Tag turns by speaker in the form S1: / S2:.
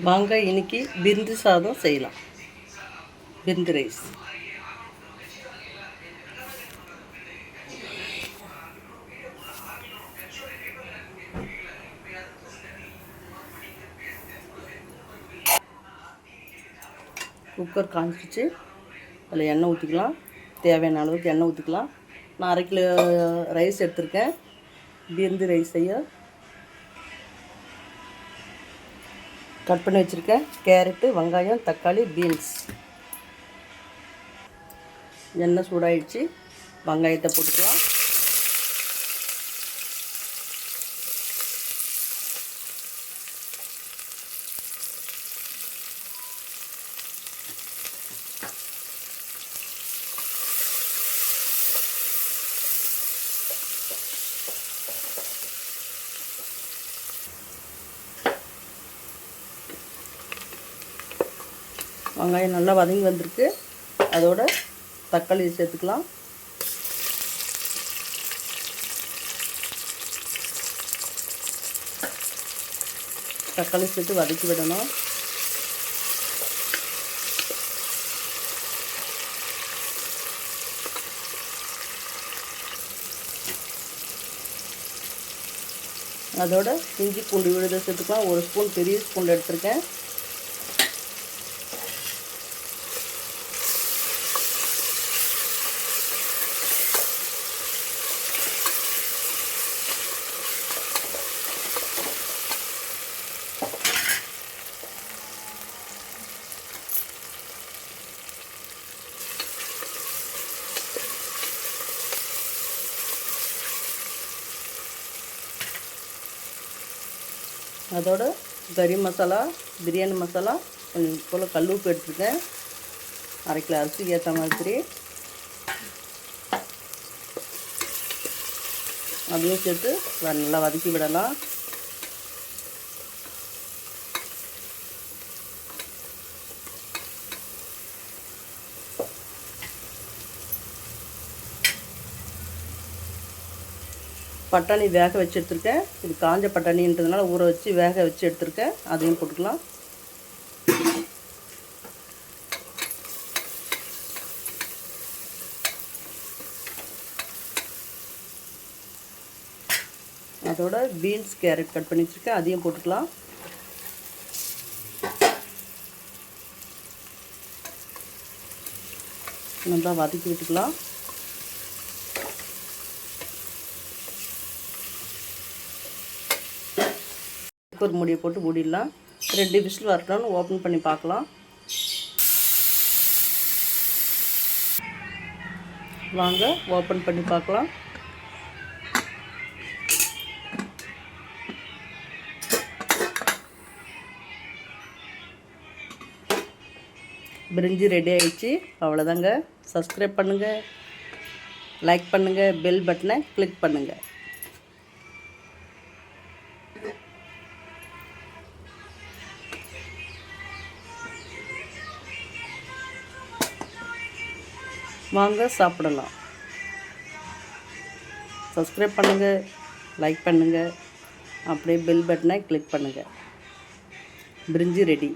S1: வாங்க இன்னைக்கு பிரிந்து சாதம் செய்யலாம். பிரிந்து ரைஸ். குக்கர் காஞ்சிச்சு, அதில் எண்ணெய் ஊற்றிக்கலாம். தேவையான அளவுக்கு எண்ணெய் ஊற்றிக்கலாம். நான் 1/2 கிலோ ரைஸ் எடுத்திருக்கேன். பிரிந்து ரைஸ் செய்ய கட் பண்ணி வச்சுருக்கேன். கேரட்டு, வெங்காயம், தக்காளி, பீன்ஸ். எண்ணெய் சூடாயிடுச்சு, வெங்காயத்தை போட்டுக்கலாம். வெங்காயம் நல்லா வதங்கி வந்திருக்கு. அதோட தக்காளி சேர்த்துக்கலாம். தக்காளி சேர்த்து வதக்கி விடணும். அதோட இஞ்சி பூண்டு விழுத சேர்த்துக்கலாம். 1 ஸ்பூன் பெரிய ஸ்பூன் எடுத்திருக்கேன். அதோட கறி மசாலா, பிரியாணி மசாலா, கொஞ்சம் போல் கல் உப்பு எடுத்துருக்கேன். 1/2 கிலோ அரிசிக்கு ஏற்ற மாதிரி அதையும் சேர்த்து நல்லா வதக்கி விடலாம். பட்டாணி வேக வச்சு எடுத்துருக்கேன். இது காஞ்ச பட்டாணின்றதுனால ஊற வச்சு வேக வச்சு எடுத்துருக்கேன். அதையும் போட்டுக்கலாம். அதோட பீன்ஸ், கேரட் கட் பண்ணி வச்சுருக்கேன். அதையும் போட்டுக்கலாம். நல்லா வதக்கி விட்டுக்கலாம். குக்கர் மூடியை போட்டு மூடிடலாம். 2 விசில் வரட்டும்னு ஓப்பன் பண்ணி பார்க்கலாம். வாங்க ஓப்பன் பண்ணி பார்க்கலாம். பிரிஞ்சி ரெடி ஆகிடுச்சு. அவ்வளோதாங்க. சப்ஸ்கிரைப் பண்ணுங்கள், லைக் பண்ணுங்கள், பெல் பட்டனை கிளிக் பண்ணுங்கள். வாங்க சாப்பிடலாம். சப்ஸ்கிரைப் பண்ணுங்கள், லைக் பண்ணுங்கள், அப்படியே பெல் பட்டனை கிளிக் பண்ணுங்கள். பிரிஞ்சி ரெடி.